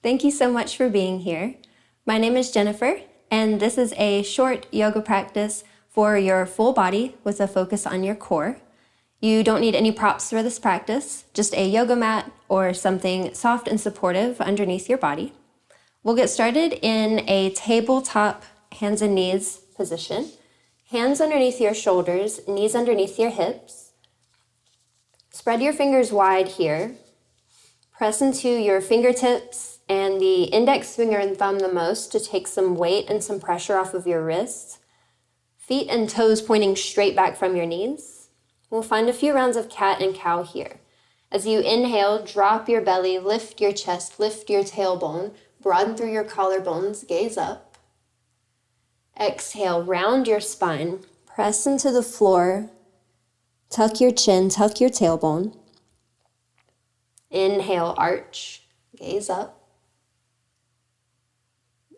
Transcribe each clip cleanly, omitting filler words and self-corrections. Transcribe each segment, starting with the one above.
Thank you so much for being here. My name is Jennifer, and this is a short yoga practice for your full body with a focus on your core. You don't need any props for this practice, just a yoga mat or something soft and supportive underneath your body. We'll get started in a tabletop hands and knees position. Hands underneath your shoulders, knees underneath your hips. Spread your fingers wide here. Press into your fingertips and the index finger and thumb the most to take some weight and some pressure off of your wrists. Feet and toes pointing straight back from your knees. We'll find a few rounds of cat and cow here. As you inhale, drop your belly, lift your chest, lift your tailbone, broaden through your collarbones, gaze up. Exhale, round your spine, press into the floor, tuck your chin, tuck your tailbone. Inhale, arch, gaze up.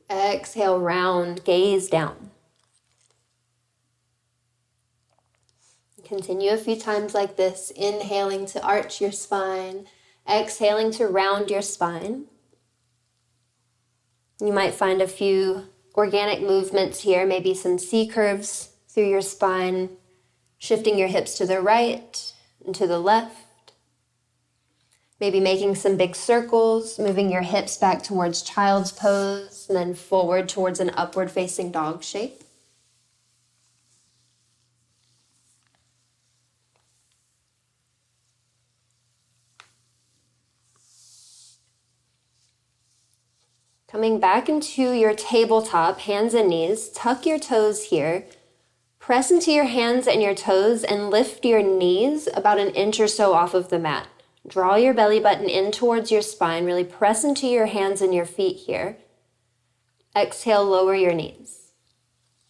Exhale, round, gaze down. Continue a few times like this, inhaling to arch your spine, exhaling to round your spine. You might find a few organic movements here, maybe some C curves through your spine, shifting your hips to the right and to the left. Maybe making some big circles, moving your hips back towards child's pose, and then forward towards an upward facing dog shape. Coming back into your tabletop, hands and knees, tuck your toes here. Press into your hands and your toes and lift your knees about an inch or so off of the mat. Draw your belly button in towards your spine. Really press into your hands and your feet here. Exhale, lower your knees.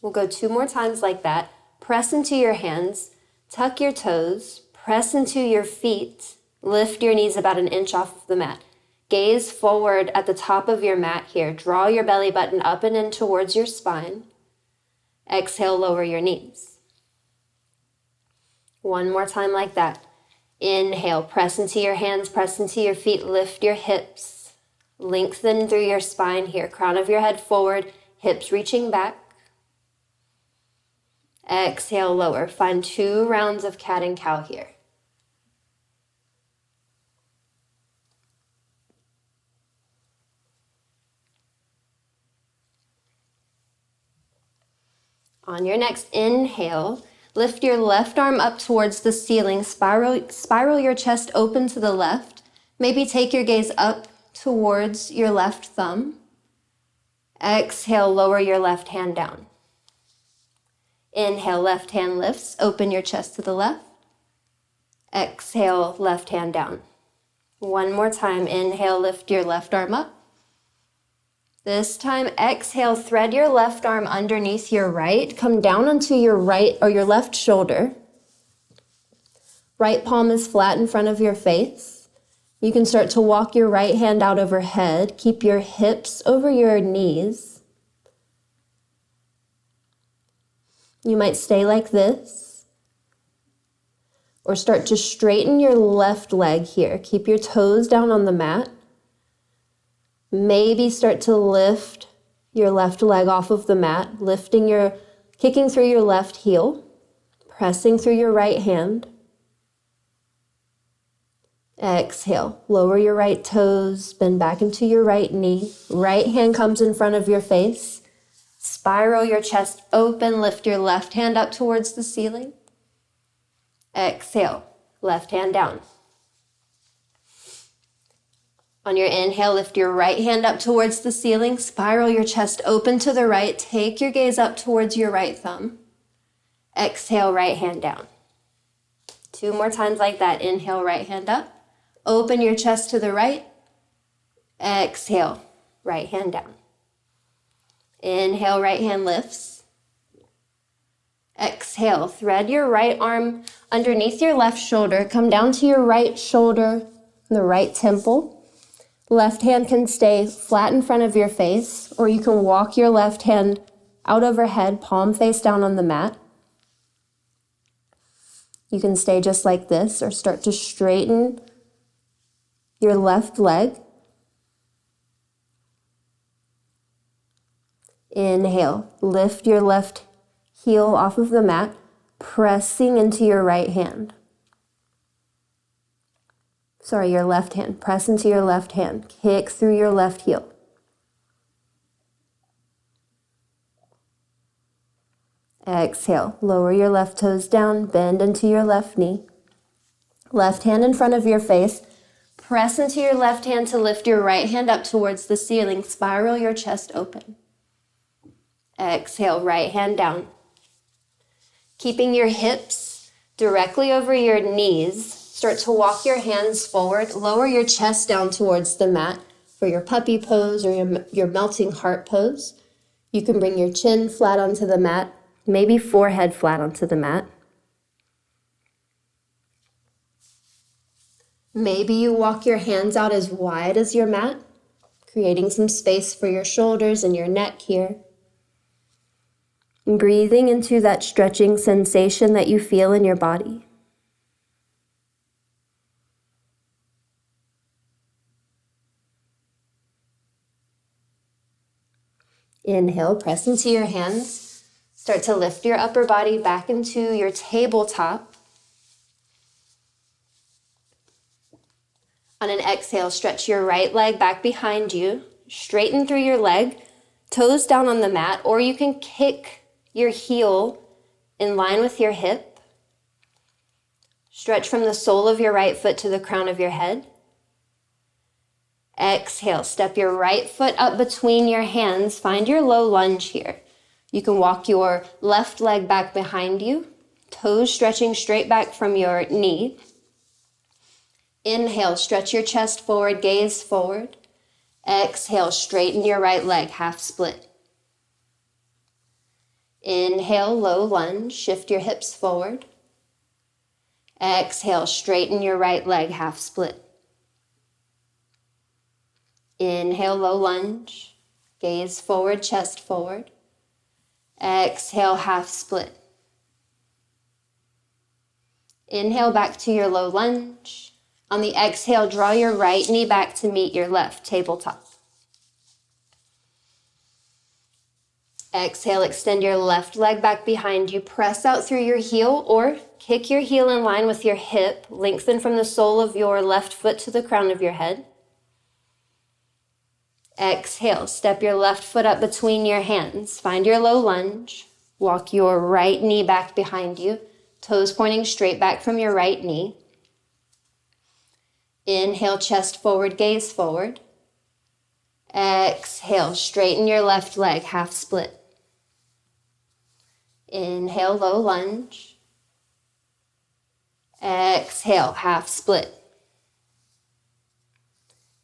We'll go 2 more times like that. Press into your hands, tuck your toes, press into your feet, lift your knees about an inch off of the mat. Gaze forward at the top of your mat here. Draw your belly button up and in towards your spine. Exhale, lower your knees. 1 more time like that. Inhale, press into your hands, press into your feet, lift your hips. Lengthen through your spine here. Crown of your head forward, hips reaching back. Exhale, lower. Find 2 rounds of cat and cow here. On your next inhale, lift your left arm up towards the ceiling, spiral your chest open to the left. Maybe take your gaze up towards your left thumb. Exhale, lower your left hand down. Inhale, left hand lifts, open your chest to the left. Exhale, left hand down. 1 more time, inhale, lift your left arm up. This time, exhale, thread your left arm underneath your right. Come down onto your right or your left shoulder. Right palm is flat in front of your face. You can start to walk your right hand out overhead. Keep your hips over your knees. You might stay like this. Or start to straighten your left leg here. Keep your toes down on the mat. Maybe start to lift your left leg off of the mat, kicking through your left heel, pressing through your right hand. Exhale, lower your right toes, bend back into your right knee. Right hand comes in front of your face. Spiral your chest open, lift your left hand up towards the ceiling. Exhale, left hand down. On your inhale, lift your right hand up towards the ceiling, spiral your chest open to the right, take your gaze up towards your right thumb. Exhale, right hand down. 2 more times like that. Inhale, right hand up. Open your chest to the right. Exhale, right hand down. Inhale, right hand lifts. Exhale, thread your right arm underneath your left shoulder. Come down to your right shoulder, the right temple. Left hand can stay flat in front of your face, or you can walk your left hand out overhead, palm face down on the mat. You can stay just like this, or start to straighten your left leg. Inhale, lift your left heel off of the mat, pressing into your right hand. Sorry, your left hand. Press into your left hand. Kick through your left heel. Exhale, lower your left toes down, bend into your left knee. Left hand in front of your face. Press into your left hand to lift your right hand up towards the ceiling. Spiral your chest open. Exhale, right hand down. Keeping your hips directly over your knees, start to walk your hands forward. Lower your chest down towards the mat for your puppy pose or your melting heart pose. You can bring your chin flat onto the mat, maybe forehead flat onto the mat. Maybe you walk your hands out as wide as your mat, creating some space for your shoulders and your neck here. Breathing into that stretching sensation that you feel in your body. Inhale, press into your hands. Start to lift your upper body back into your tabletop. On an exhale, stretch your right leg back behind you. Straighten through your leg, toes down on the mat, or you can kick your heel in line with your hip. Stretch from the sole of your right foot to the crown of your head. Exhale, step your right foot up between your hands. Find your low lunge here. You can walk your left leg back behind you, toes stretching straight back from your knee. Inhale, stretch your chest forward, gaze forward. Exhale, straighten your right leg, half split. Inhale, low lunge, shift your hips forward. Exhale, straighten your right leg, half split. Inhale, low lunge, gaze forward, chest forward. Exhale, half split. Inhale, back to your low lunge. On the exhale, draw your right knee back to meet your left, tabletop. Exhale, extend your left leg back behind you. Press out through your heel or kick your heel in line with your hip. Lengthen from the sole of your left foot to the crown of your head. Exhale, step your left foot up between your hands. Find your low lunge. Walk your right knee back behind you. Toes pointing straight back from your right knee. Inhale, chest forward, gaze forward. Exhale, straighten your left leg, half split. Inhale, low lunge. Exhale, half split.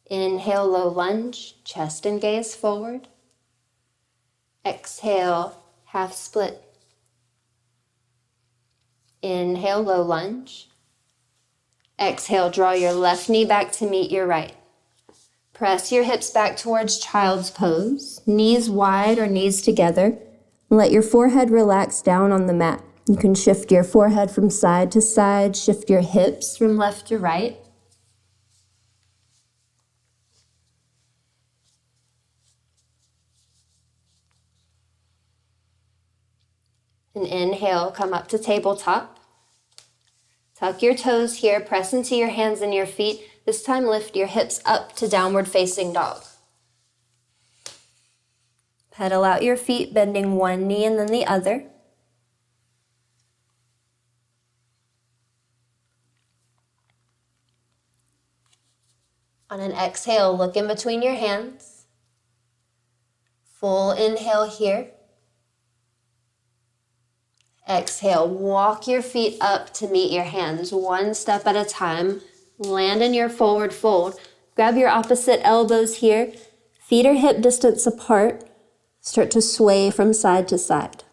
Inhale, low lunge, chest and gaze forward. Exhale, half split. Inhale, low lunge. Exhale, draw your left knee back to meet your right. Press your hips back towards child's pose, knees wide or knees together. Let your forehead relax down on the mat. You can shift your forehead from side to side, shift your hips from left to right. And inhale, come up to tabletop. Tuck your toes here, press into your hands and your feet. This time lift your hips up to downward facing dog. Pedal out your feet, bending one knee and then the other. On an exhale, look in between your hands. Full inhale here. Exhale, walk your feet up to meet your hands, one step at a time. Land in your forward fold. Grab your opposite elbows here. Feet are hip distance apart. Start to sway from side to side.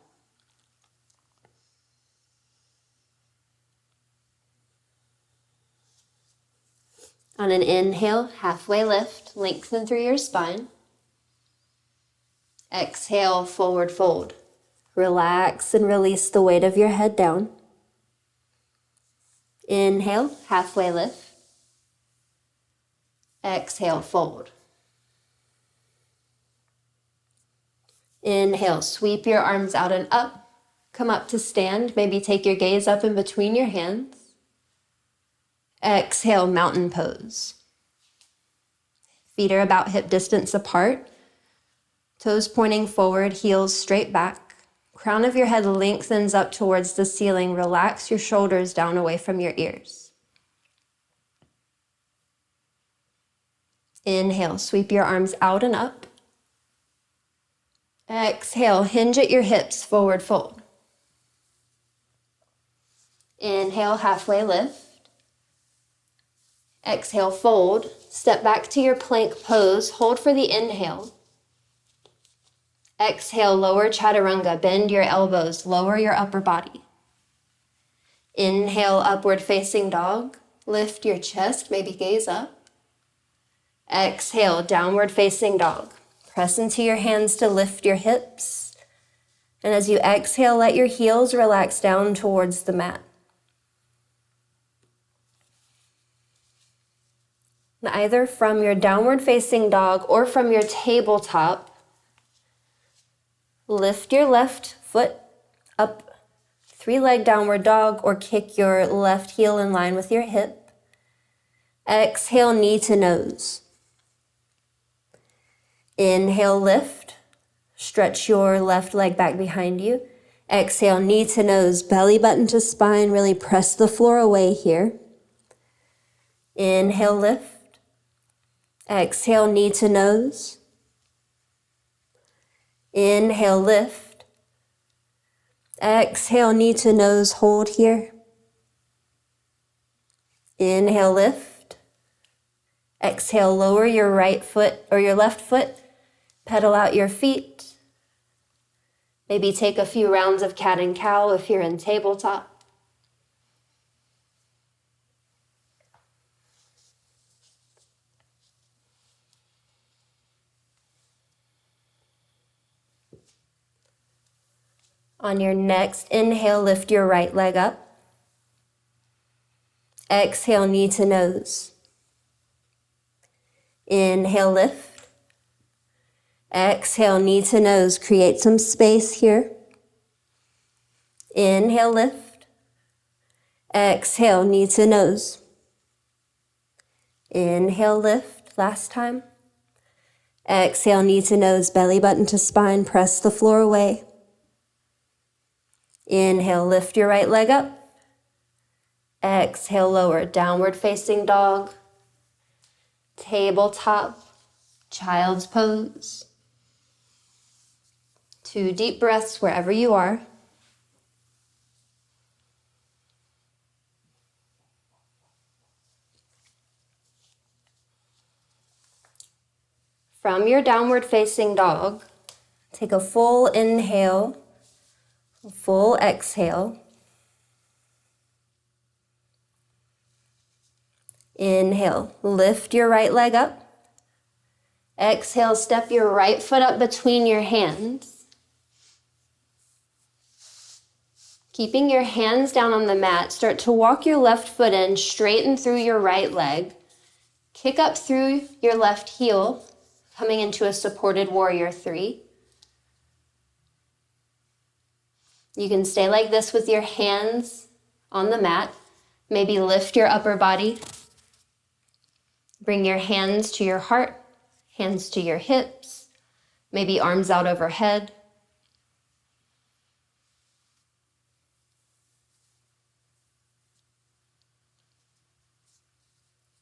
On an inhale, halfway lift, lengthen through your spine. Exhale, forward fold. Relax and release the weight of your head down. Inhale, halfway lift. Exhale, fold. Inhale, sweep your arms out and up. Come up to stand. Maybe take your gaze up in between your hands. Exhale, mountain pose. Feet are about hip distance apart. Toes pointing forward, heels straight back. Crown of your head lengthens up towards the ceiling. Relax your shoulders down away from your ears. Inhale, sweep your arms out and up. Exhale, hinge at your hips, forward fold. Inhale, halfway lift. Exhale, fold. Step back to your plank pose. Hold for the inhale. Exhale, lower chaturanga. Bend your elbows, lower your upper body. Inhale, upward facing dog. Lift your chest, maybe gaze up. Exhale, downward facing dog. Press into your hands to lift your hips. And as you exhale, let your heels relax down towards the mat. And either from your downward facing dog or from your tabletop, lift your left foot up, 3-leg downward dog, or kick your left heel in line with your hip. Exhale, knee to nose. Inhale, lift. Stretch your left leg back behind you. Exhale, knee to nose, belly button to spine. Really press the floor away here. Inhale, lift. Exhale, knee to nose. Inhale, lift. Exhale, knee to nose, hold here. Inhale, lift. Exhale, lower your right foot or your left foot. Pedal out your feet. Maybe take a few rounds of cat and cow if you're in tabletop. On your next inhale, lift your right leg up. Exhale, knee to nose. Inhale, lift. Exhale, knee to nose. Create some space here. Inhale, lift. Exhale, knee to nose. Inhale, lift. Last time. Exhale, knee to nose, belly button to spine. Press the floor away. Inhale, lift your right leg up. Exhale, lower, downward facing dog, tabletop, child's pose. 2 deep breaths wherever you are. From your downward facing dog, take a full inhale, a full exhale. Inhale, lift your right leg up. Exhale, step your right foot up between your hands. Keeping your hands down on the mat, start to walk your left foot in, straighten through your right leg. Kick up through your left heel, coming into a supported warrior 3. You can stay like this with your hands on the mat. Maybe lift your upper body. Bring your hands to your heart, hands to your hips, maybe arms out overhead.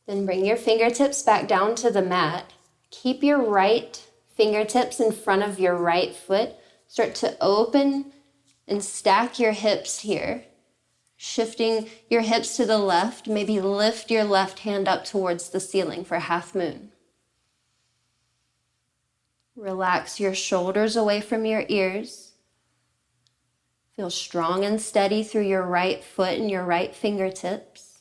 Then bring your fingertips back down to the mat. Keep your right fingertips in front of your right foot. Start to open and stack your hips here. Shifting your hips to the left, maybe lift your left hand up towards the ceiling for half moon. Relax your shoulders away from your ears. Feel strong and steady through your right foot and your right fingertips.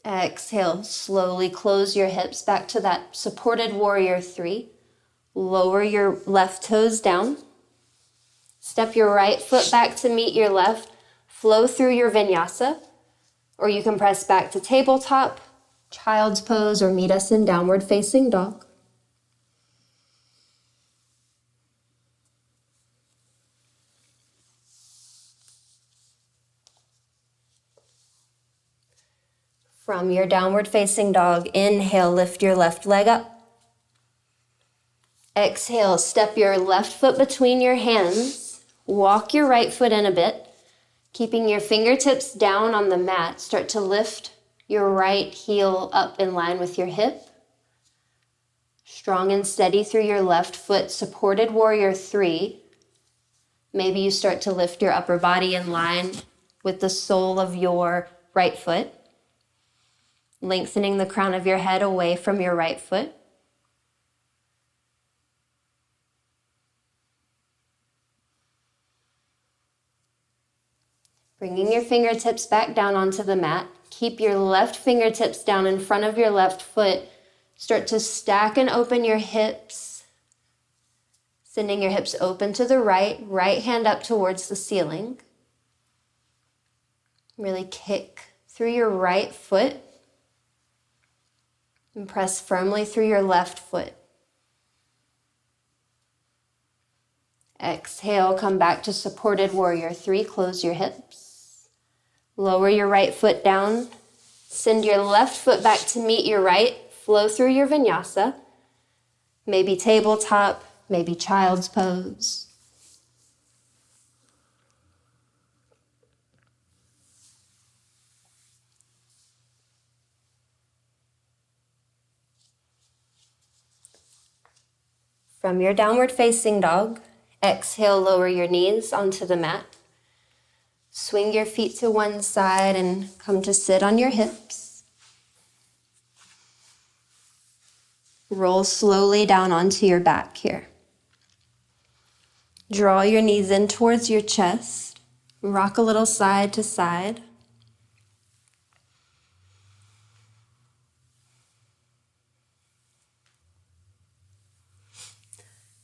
Exhale, slowly close your hips back to that supported warrior 3. Lower your left toes down. Step your right foot back to meet your left. Flow through your vinyasa. Or you can press back to tabletop, child's pose, or meet us in downward facing dog. From your downward facing dog, inhale, lift your left leg up. Exhale, step your left foot between your hands. Walk your right foot in a bit. Keeping your fingertips down on the mat, start to lift your right heel up in line with your hip. Strong and steady through your left foot, supported warrior 3. Maybe you start to lift your upper body in line with the sole of your right foot, lengthening the crown of your head away from your right foot. Bringing your fingertips back down onto the mat. Keep your left fingertips down in front of your left foot. Start to stack and open your hips. Sending your hips open to the right hand up towards the ceiling. Really kick through your right foot. And press firmly through your left foot. Exhale, come back to supported warrior 3. Close your hips. Lower your right foot down. Send your left foot back to meet your right. Flow through your vinyasa. Maybe tabletop, maybe child's pose. From your downward facing dog, exhale, lower your knees onto the mat. Swing your feet to one side and come to sit on your hips. Roll slowly down onto your back here. Draw your knees in towards your chest. Rock a little side to side.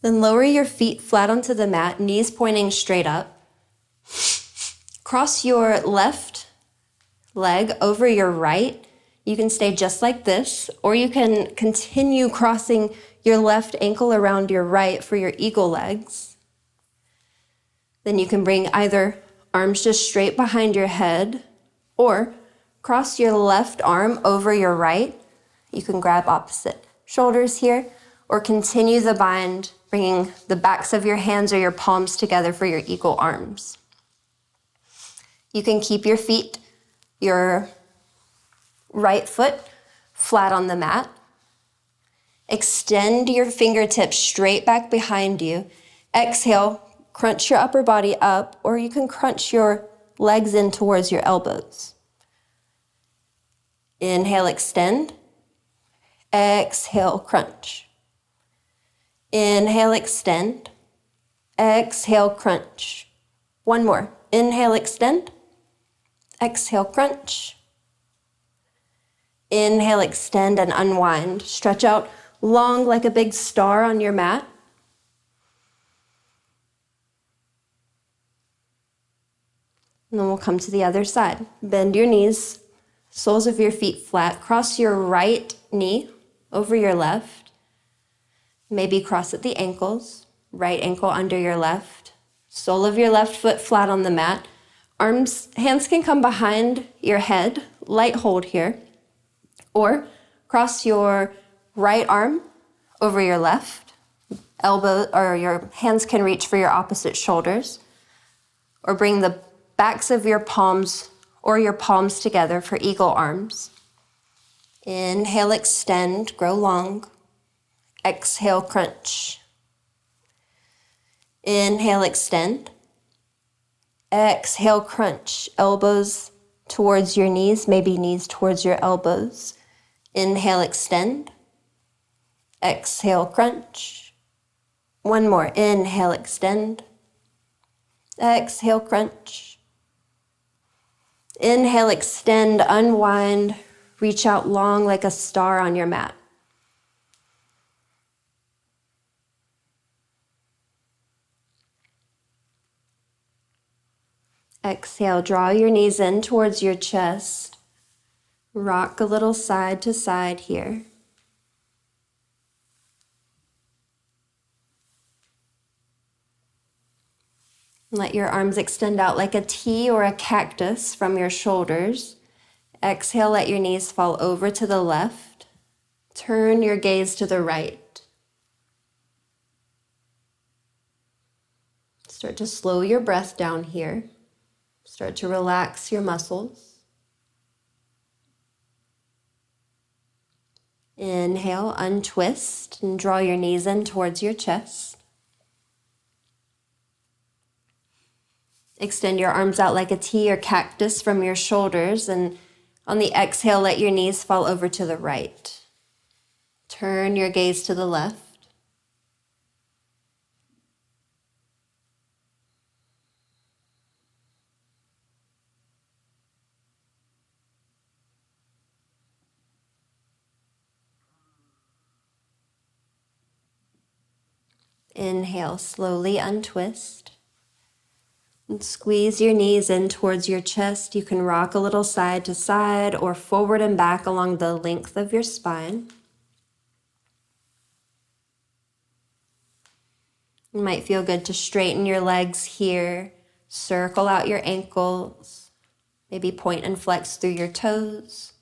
Then lower your feet flat onto the mat, knees pointing straight up. Cross your left leg over your right. You can stay just like this, or you can continue crossing your left ankle around your right for your eagle legs. Then you can bring either arms just straight behind your head, or cross your left arm over your right. You can grab opposite shoulders here, or continue the bind, bringing the backs of your hands or your palms together for your eagle arms. You can keep your feet, your right foot flat on the mat. Extend your fingertips straight back behind you. Exhale, crunch your upper body up, or you can crunch your legs in towards your elbows. Inhale, extend. Exhale, crunch. Inhale, extend. Exhale, crunch. One more. Inhale, extend. Exhale, crunch. Inhale, extend and unwind. Stretch out long like a big star on your mat. And then we'll come to the other side. Bend your knees, soles of your feet flat. Cross your right knee over your left. Maybe cross at the ankles. Right ankle under your left. Sole of your left foot flat on the mat. Hands can come behind your head. Light hold here. Or cross your right arm over your left. Elbow or your hands can reach for your opposite shoulders. Or bring the backs of your palms or your palms together for eagle arms. Inhale, extend, grow long. Exhale, crunch. Inhale, extend. Exhale, crunch. Elbows towards your knees, maybe knees towards your elbows. Inhale, extend. Exhale, crunch. One more. Inhale, extend. Exhale, crunch. Inhale, extend, unwind. Reach out long like a star on your mat. Exhale, draw your knees in towards your chest. Rock a little side to side here. Let your arms extend out like a T or a cactus from your shoulders. Exhale, let your knees fall over to the left. Turn your gaze to the right. Start to slow your breath down here. Start to relax your muscles. Inhale, untwist, and draw your knees in towards your chest. Extend your arms out like a T or cactus from your shoulders, and on the exhale, let your knees fall over to the right. Turn your gaze to the left. Inhale, slowly untwist. And squeeze your knees in towards your chest. You can rock a little side to side or forward and back along the length of your spine. It might feel good to straighten your legs here, circle out your ankles, maybe point and flex through your toes.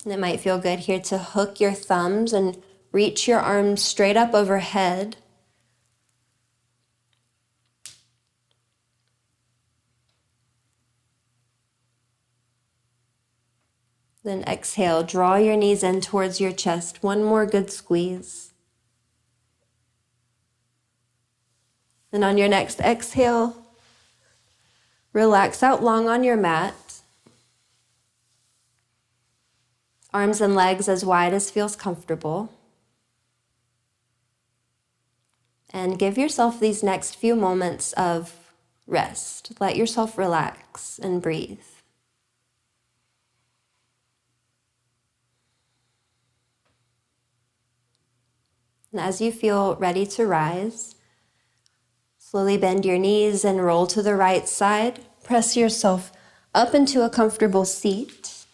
And it might feel good here to hook your thumbs and reach your arms straight up overhead. Then exhale, draw your knees in towards your chest. One more good squeeze. And on your next exhale, relax out long on your mat. Arms and legs as wide as feels comfortable. And give yourself these next few moments of rest. Let yourself relax and breathe. And as you feel ready to rise, slowly bend your knees and roll to the right side. Press yourself up into a comfortable seat.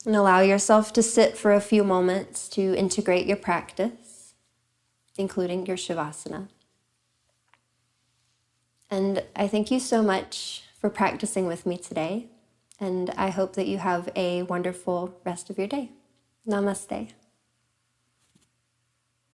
And allow yourself to sit for a few moments to integrate your practice, including your Shavasana. And I thank you so much for practicing with me today. And I hope that you have a wonderful rest of your day. Namaste.